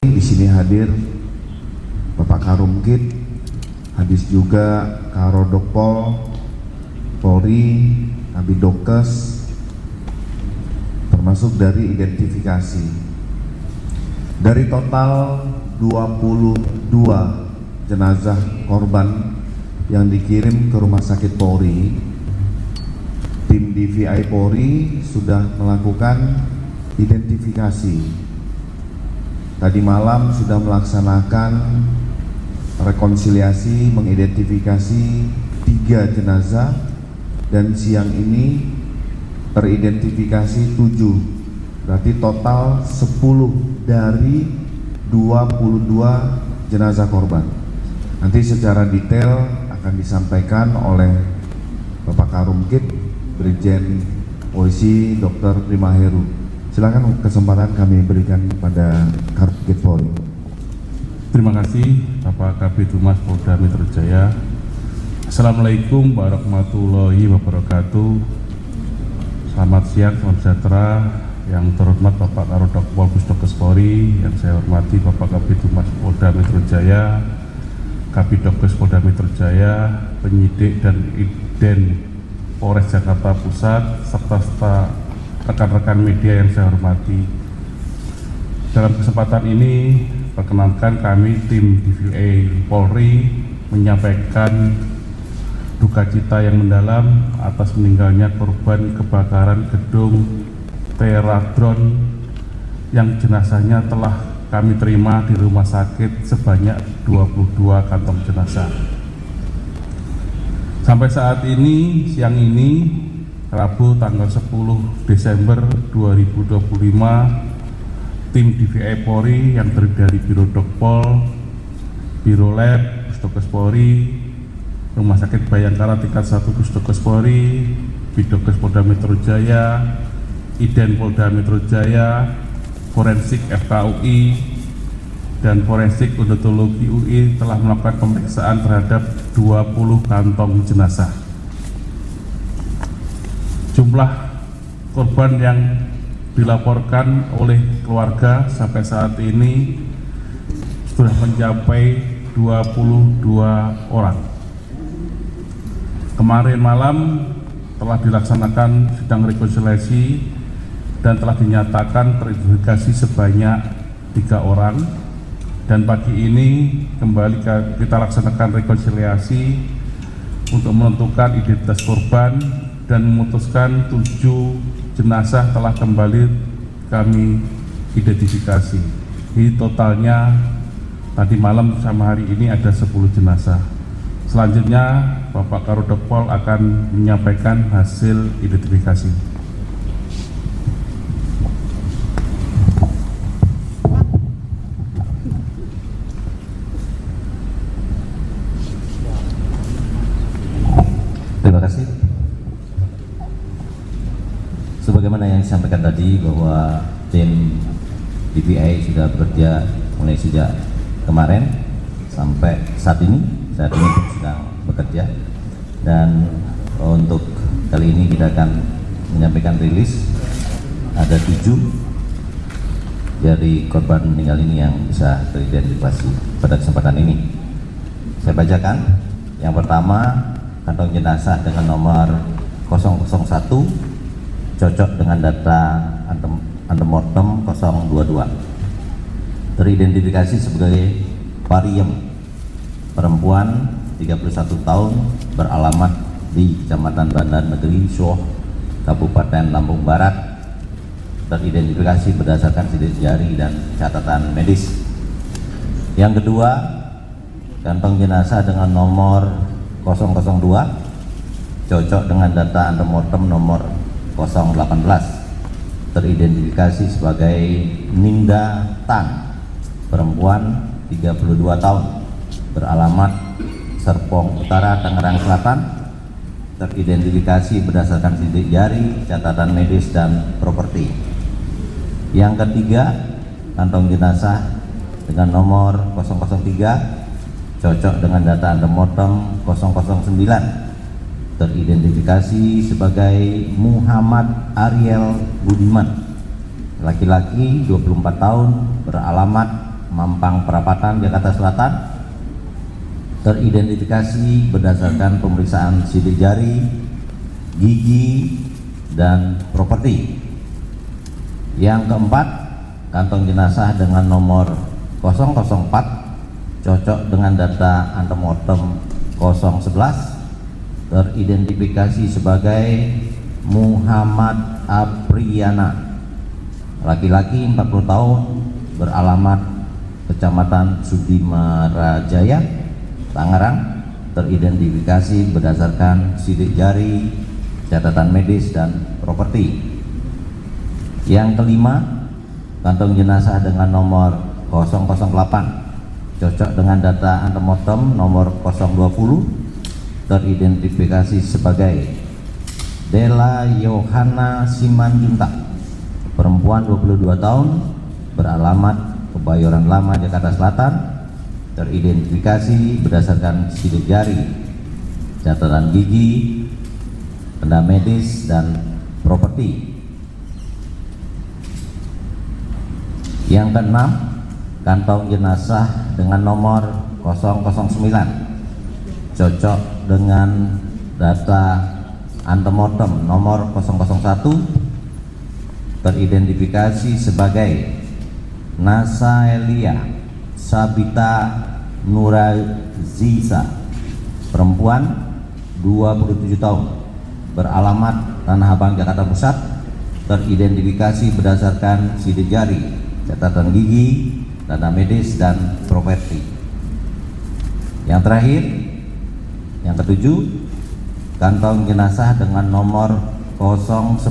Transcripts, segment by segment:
Di sini hadir Bapak Karumkit, hadis juga Karodokpol Polri, Kabidokes, termasuk dari identifikasi. Dari total 22 jenazah korban yang dikirim ke Rumah Sakit Polri, tim DVI Polri sudah melakukan identifikasi. Tadi malam sudah melaksanakan rekonsiliasi, mengidentifikasi 3 jenazah, dan siang ini teridentifikasi 7. Berarti total 10 dari 22 jenazah korban. Nanti secara detail akan disampaikan oleh Bapak Karumkit, Brigjen Polisi Dr. Prima Heru. Silakan, kesempatan kami berikan kepada Karumkit Polri. Terima kasih Bapak Kabid Humas Polda Metro Jaya. Assalamualaikum warahmatullahi wabarakatuh. Selamat siang, salam sejahtera. Yang terhormat Bapak Karodokpol Pusdokes Polri, yang saya hormati Bapak Kabid Humas Polda Metro Jaya, Kabidokes Polda Metro Jaya, penyidik dan Iden Polres Jakarta Pusat, serta rekan-rekan media yang saya hormati. Dalam kesempatan ini, perkenankan kami tim DVI Polri menyampaikan duka cita yang mendalam atas meninggalnya korban kebakaran gedung Teradron yang jenazahnya telah kami terima di rumah sakit sebanyak 22 kantong jenazah. Sampai saat ini, siang ini, Rabu tanggal 10 Desember 2025, tim DVI Polri yang terdiri dari Biro Dokpol, Biro Lab, Pusdokes Polri, Rumah Sakit Bayangkara tingkat 1 Pusdokes Polri, Bidokes Polda Metro Jaya, Iden Polda Metro Jaya, Forensik FKUI, dan Forensik Odontologi UI telah melakukan pemeriksaan terhadap 20 kantong jenazah. Jumlah korban yang dilaporkan oleh keluarga sampai saat ini sudah mencapai 22 orang. Kemarin malam telah dilaksanakan sidang rekonsiliasi dan telah dinyatakan teridentifikasi sebanyak 3 orang, dan pagi ini kembali kita laksanakan rekonsiliasi untuk menentukan identitas korban dan memutuskan 7 jenazah telah kembali kami identifikasi. Jadi totalnya tadi malam sama hari ini ada 10 jenazah. Selanjutnya Bapak Karodokpol akan menyampaikan hasil identifikasi. Terima kasih. Sebagaimana yang disampaikan tadi bahwa tim DVI sudah bekerja mulai sejak kemarin sampai saat ini sedang bekerja, dan untuk kali ini kita akan menyampaikan rilis. Ada 7 dari korban meninggal ini yang bisa teridentifikasi pada kesempatan ini. Saya bacakan. Yang pertama, kantong jenazah dengan nomor 001 cocok dengan data antemortem 022, teridentifikasi sebagai Pariem, perempuan 31 tahun, beralamat di Kecamatan Bandar Negeri Soh, Kabupaten Lampung Barat, teridentifikasi berdasarkan sidik jari dan catatan medis. Yang kedua, kantong jenazah dengan nomor 002 cocok dengan data antemortem nomor 018, teridentifikasi sebagai Ninda Tan, perempuan 32 tahun, beralamat Serpong Utara, Tangerang Selatan, teridentifikasi berdasarkan sidik jari, catatan medis, dan properti. Yang ketiga, kantong jenazah dengan nomor 003 cocok dengan data antemortem 009, teridentifikasi sebagai Muhammad Ariel Budiman, laki-laki 24 tahun, beralamat Mampang Perapatan, Jakarta Selatan, teridentifikasi berdasarkan pemeriksaan sidik jari, gigi, dan properti. Yang keempat, kantong jenazah dengan nomor 004 cocok dengan data antemortem 011, teridentifikasi sebagai Muhammad Apriana, laki-laki 40 tahun, beralamat Kecamatan Sudimarajaya, Tangerang, teridentifikasi berdasarkan sidik jari, catatan medis, dan properti. Yang kelima, kantong jenazah dengan nomor 008 cocok dengan data antemortem nomor 020, teridentifikasi sebagai Della Yohana Simanjuntak, perempuan 22 tahun, beralamat Kebayoran Lama, Jakarta Selatan, teridentifikasi berdasarkan sidik jari, catatan gigi, benda medis, dan properti. Yang keenam, kantong jenazah dengan nomor 009 cocok dengan data antemortem nomor 001, teridentifikasi sebagai Nasaelia Sabita Nuraziza, perempuan 27 tahun, beralamat Tanah Abang, Jakarta Pusat, teridentifikasi berdasarkan sidik jari, catatan gigi, data medis, dan properti. Yang terakhir, yang ketujuh, kantong jenazah dengan nomor 010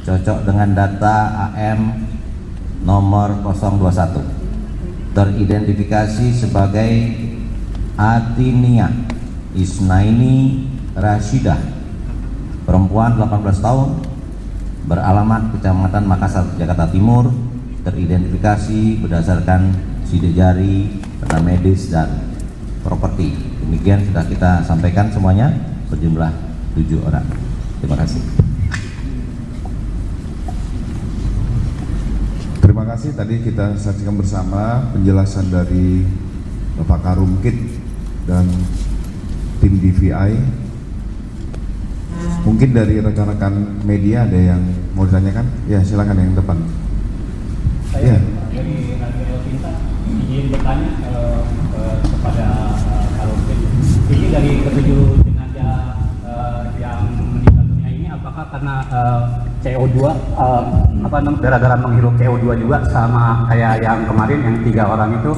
cocok dengan data AM nomor 021, teridentifikasi sebagai Atinia Isnaini Rashidah, perempuan 18 tahun, beralamat Kecamatan Makassar, Jakarta Timur, teridentifikasi berdasarkan sidik jari, data medis, dan properti. Demikian sudah kita sampaikan semuanya, berjumlah 7 orang. Terima kasih. Terima kasih. Tadi kita saksikan bersama penjelasan dari Bapak Karumkit dan tim DVI. Mungkin dari rekan-rekan media ada yang mau ditanyakan? Ya, silakan yang depan. Saya Ya. dari Radio Pinta ingin bertanya kepada Karumkit. Ini dari ketujuh jenazah yang meninggal dunia ini, apakah karena CO2 gara-gara menghirup CO2 juga sama kayak yang kemarin yang 3 orang itu?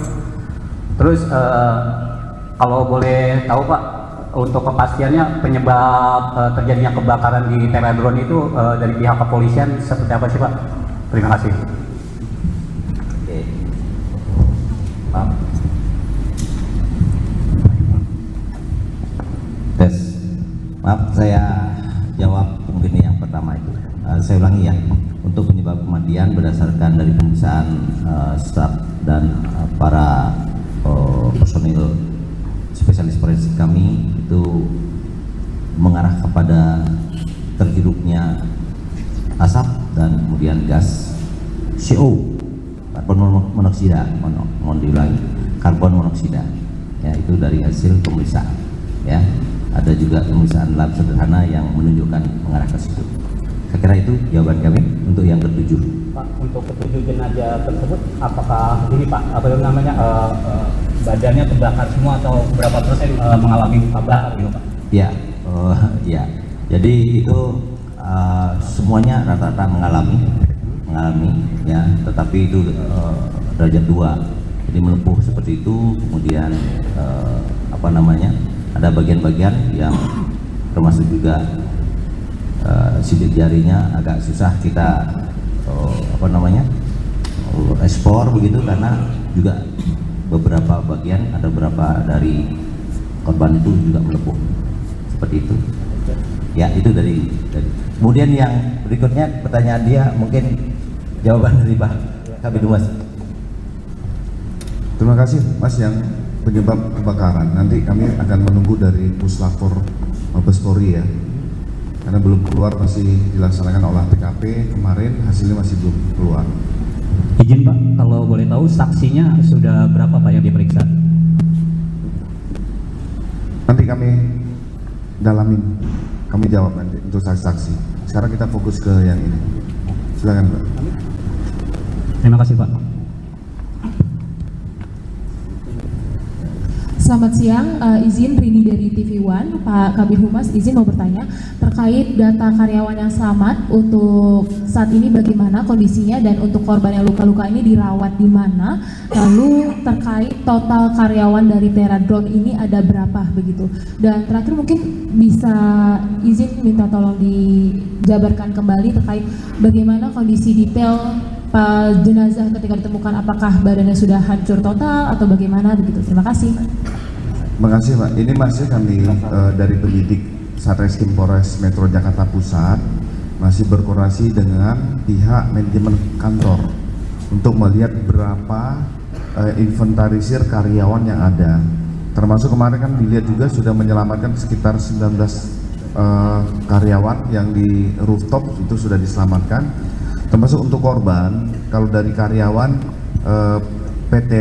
Terus kalau boleh tahu Pak, untuk kepastiannya penyebab terjadinya kebakaran di Teradron itu dari pihak kepolisian seperti apa sih Pak? Terima kasih. Oke. Maaf. Tes. Maaf, saya jawab mungkin yang pertama itu. Saya ulangi ya. Untuk penyebab kematian berdasarkan dari pemeriksaan staf dan para personil spesialis forensik kami itu mengarah kepada terhirupnya asap dan kemudian gas CO, karbon monoksida, mohon diulangi, karbon monoksida. Ya, itu dari hasil pemeriksaan. Ya, ada juga pemeriksaan lab sederhana yang menunjukkan mengarah ke situ. Saya kira itu jawaban kami untuk yang ketujuh. Pak, untuk ketujuh jenazah tersebut apakah ini Pak, apa yang namanya badannya terbakar semua atau berapa persen mengalami luka bakar gitu Pak? Ya, ya. Jadi itu semuanya rata-rata mengalami ya, tetapi itu derajat 2. Jadi melepuh seperti itu, kemudian ada bagian-bagian yang termasuk juga sidik jarinya agak susah kita ekspor begitu, karena juga beberapa bagian, ada beberapa dari korban itu juga melepuh seperti itu. Ya, itu dari. Kemudian yang berikutnya pertanyaan dia, mungkin jawaban dari Pak Kabid Humas. Terima kasih Mas. Yang penyebab kebakaran nanti kami akan menunggu dari Puslapor Mabes Polri ya, karena belum keluar, masih dilaksanakan olah TKP kemarin, hasilnya masih belum keluar. Izin Pak, kalau boleh tahu saksinya sudah berapa Pak yang diperiksa? Nanti kami dalamin, kami jawab nanti untuk saksi-saksi. Sekarang kita fokus ke yang ini. Silakan Pak. Terima kasih Pak. Selamat siang, izin Rini dari TV One. Pak Kabid Humas, izin mau bertanya terkait data karyawan yang selamat untuk saat ini bagaimana kondisinya, dan untuk korban yang luka-luka ini dirawat di mana, lalu terkait total karyawan dari Tera Drone ini ada berapa begitu. Dan terakhir mungkin bisa izin minta tolong dijabarkan kembali terkait bagaimana kondisi detail jenazah ketika ditemukan, apakah badannya sudah hancur total atau bagaimana begitu. Terima kasih. Terima kasih Pak. Ini masih kami dari penyidik Satreskrim Polres Metro Jakarta Pusat masih berkoordinasi dengan pihak manajemen kantor untuk melihat berapa inventarisir karyawan yang ada. Termasuk kemarin kan dilihat juga sudah menyelamatkan sekitar 19 karyawan yang di rooftop itu sudah diselamatkan. Termasuk untuk korban, kalau dari karyawan PT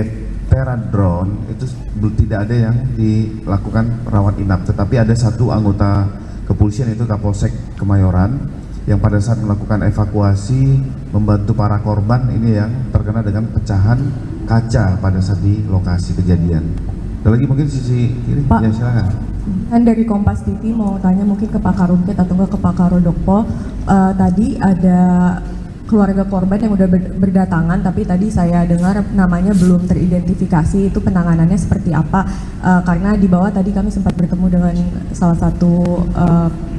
Tera Drone itu tidak ada yang dilakukan rawat inap, tetapi ada satu anggota kepolisian yaitu Kapolsek Kemayoran yang pada saat melakukan evakuasi membantu para korban ini yang terkena dengan pecahan kaca pada saat di lokasi kejadian. Ada lagi mungkin sisi kiri? Pak, Ya silakan. kan dari Kompas TV mau tanya mungkin ke Pak Karumkit atau ke Pak Karodokpol. Tadi ada keluarga korban yang udah berdatangan, tapi tadi saya dengar namanya belum teridentifikasi, itu penanganannya seperti apa? Karena di bawah tadi kami sempat bertemu dengan salah satu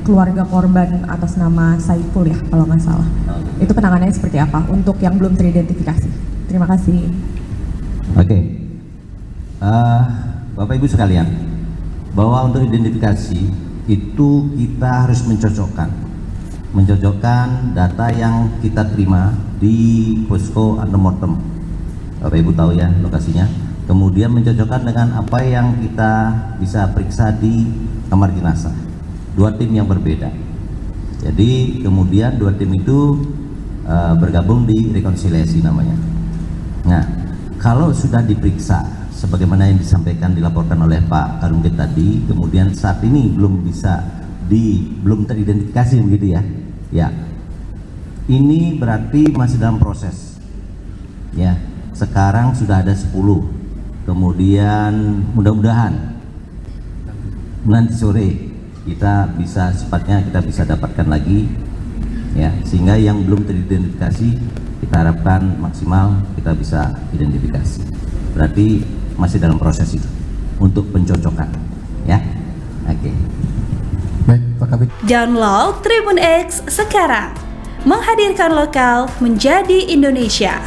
keluarga korban atas nama Saiful ya, kalau nggak salah. Itu penanganannya seperti apa untuk yang belum teridentifikasi? Terima kasih. Oke. Bapak Ibu sekalian, bahwa untuk identifikasi itu kita harus mencocokkan data yang kita terima di posko antemortem. Bapak Ibu tahu ya lokasinya. Kemudian mencocokkan dengan apa yang kita bisa periksa di kamar jenazah. Dua tim yang berbeda. Jadi kemudian dua tim itu bergabung di rekonsiliasi namanya. Nah, kalau sudah diperiksa sebagaimana yang disampaikan dilaporkan oleh Pak Karumkit tadi, kemudian saat ini belum teridentifikasi begitu ya. Ya, ini berarti masih dalam proses. Ya, sekarang sudah ada 10. Kemudian mudah-mudahan nanti sore kita bisa dapatkan lagi, ya, sehingga yang belum teridentifikasi kita harapkan maksimal kita bisa identifikasi. Berarti masih dalam proses itu untuk pencocokan, ya. Oke. Baik, Pak Kabid. Download Tribun X sekarang, menghadirkan lokal menjadi Indonesia.